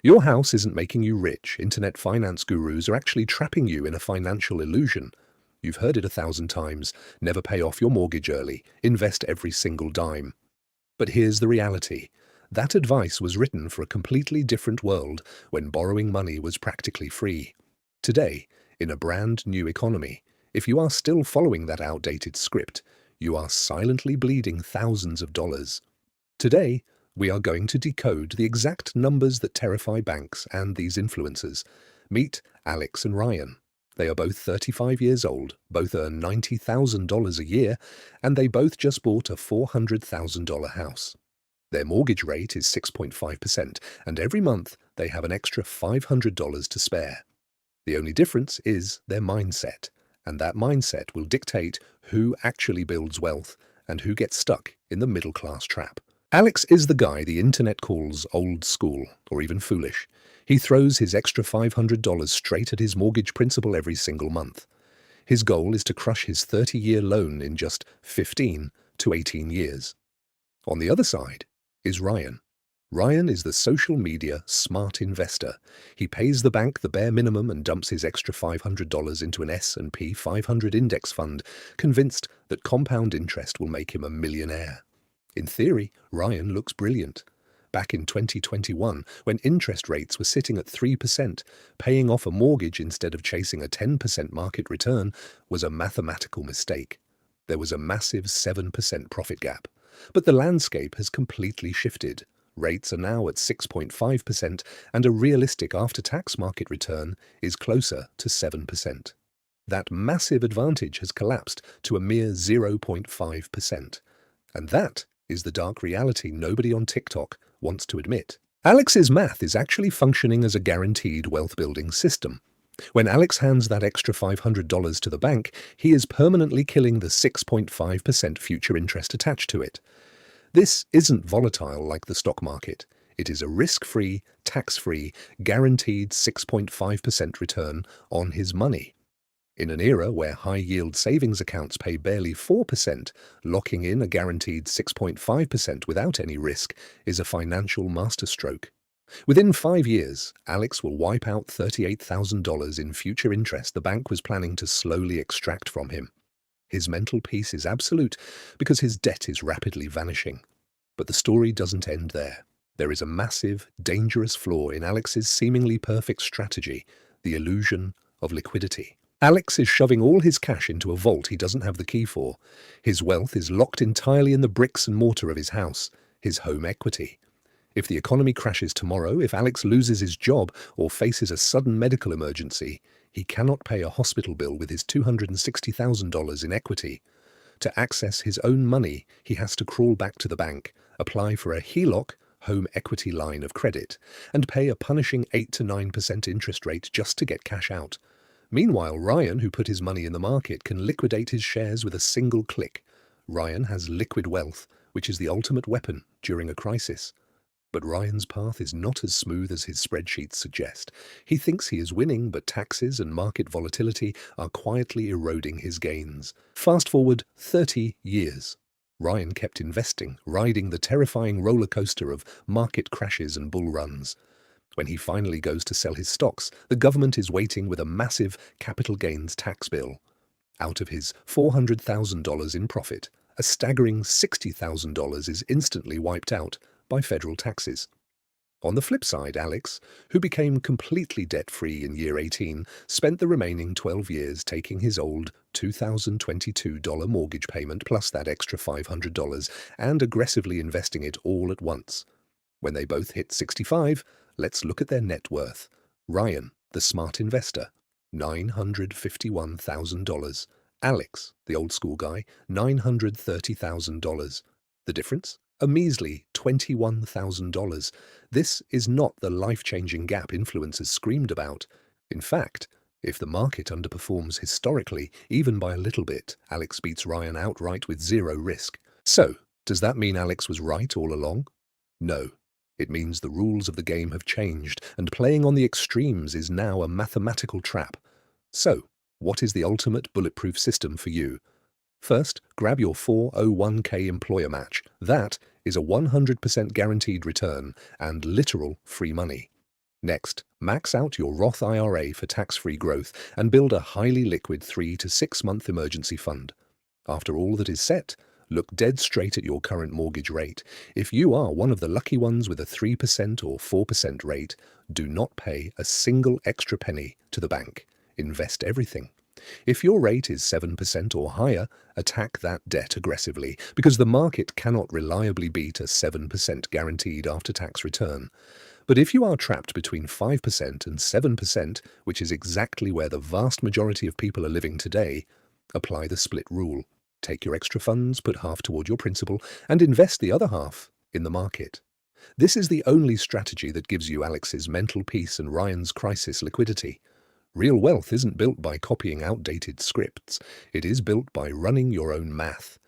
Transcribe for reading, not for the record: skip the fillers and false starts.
Your house isn't making you rich. Internet finance gurus are actually trapping you in a financial illusion. You've heard it 1,000 times. Never pay off your mortgage early. Invest every single dime. But here's the reality. That advice was written for a completely different world when borrowing money was practically free. Today, in a brand new economy, if you are still following that outdated script, you are silently bleeding thousands of dollars. Today, we are going to decode the exact numbers that terrify banks and these influencers. Meet Alex and Ryan. They are both 35 years old, both earn $90,000 a year, and they both just bought a $400,000 house. Their mortgage rate is 6.5%, and every month they have an extra $500 to spare. The only difference is their mindset, and that mindset will dictate who actually builds wealth and who gets stuck in the middle-class trap. Alex is the guy the internet calls old school, or even foolish. He throws his extra $500 straight at his mortgage principal every single month. His goal is to crush his 30-year loan in just 15 to 18 years. On the other side is Ryan. Ryan is the social media smart investor. He pays the bank the bare minimum and dumps his extra $500 into an S&P 500 index fund, convinced that compound interest will make him a millionaire. In theory, Ryan looks brilliant. Back in 2021, when interest rates were sitting at 3%, paying off a mortgage instead of chasing a 10% market return was a mathematical mistake. There was a massive 7% profit gap. But the landscape has completely shifted. Rates are now at 6.5%, and a realistic after-tax market return is closer to 7%. That massive advantage has collapsed to a mere 0.5%. And that is the dark reality nobody on TikTok wants to admit. Alex's math is actually functioning as a guaranteed wealth-building system. When Alex hands that extra $500 to the bank, he is permanently killing the 6.5% future interest attached to it. This isn't volatile like the stock market. It is a risk-free, tax-free, guaranteed 6.5% return on his money. In an era where high-yield savings accounts pay barely 4%, locking in a guaranteed 6.5% without any risk is a financial masterstroke. Within 5 years, Alex will wipe out $38,000 in future interest the bank was planning to slowly extract from him. His mental peace is absolute because his debt is rapidly vanishing. But the story doesn't end there. There is a massive, dangerous flaw in Alex's seemingly perfect strategy, the illusion of liquidity. Alex is shoving all his cash into a vault he doesn't have the key for. His wealth is locked entirely in the bricks and mortar of his house, his home equity. If the economy crashes tomorrow, if Alex loses his job or faces a sudden medical emergency, he cannot pay a hospital bill with his $260,000 in equity. To access his own money, he has to crawl back to the bank, apply for a HELOC, home equity line of credit, and pay a punishing 8 to 9% interest rate just to get cash out. Meanwhile, Ryan, who put his money in the market, can liquidate his shares with a single click. Ryan has liquid wealth, which is the ultimate weapon during a crisis. But Ryan's path is not as smooth as his spreadsheets suggest. He thinks he is winning, but taxes and market volatility are quietly eroding his gains. Fast forward 30 years. Ryan kept investing, riding the terrifying roller coaster of market crashes and bull runs. When he finally goes to sell his stocks, the government is waiting with a massive capital gains tax bill. Out of his $400,000 in profit, a staggering $60,000 is instantly wiped out by federal taxes. On the flip side, Alex, who became completely debt-free in year 18, spent the remaining 12 years taking his old $2,022 mortgage payment plus that extra $500 and aggressively investing it all at once. When they both hit 65, let's look at their net worth. Ryan, the smart investor, $951,000. Alex, the old school guy, $930,000. The difference? A measly $21,000. This is not the life-changing gap influencers screamed about. In fact, if the market underperforms historically, even by a little bit, Alex beats Ryan outright with zero risk. So, does that mean Alex was right all along? No. It means the rules of the game have changed, and playing on the extremes is now a mathematical trap. So, what is the ultimate bulletproof system for you? First, grab your 401k employer match. That is a 100% guaranteed return and literal free money. Next, max out your Roth IRA for tax-free growth and build a highly liquid 3 to 6 month emergency fund. After all that is set, look dead straight at your current mortgage rate. If you are one of the lucky ones with a 3% or 4% rate, do not pay a single extra penny to the bank. Invest everything. If your rate is 7% or higher, attack that debt aggressively, because the market cannot reliably beat a 7% guaranteed after-tax return. But if you are trapped between 5% and 7%, which is exactly where the vast majority of people are living today, apply the split rule. Take your extra funds, put half toward your principal, and invest the other half in the market. This is the only strategy that gives you Alex's mental peace and Ryan's crisis liquidity. Real wealth isn't built by copying outdated scripts. It is built by running your own math.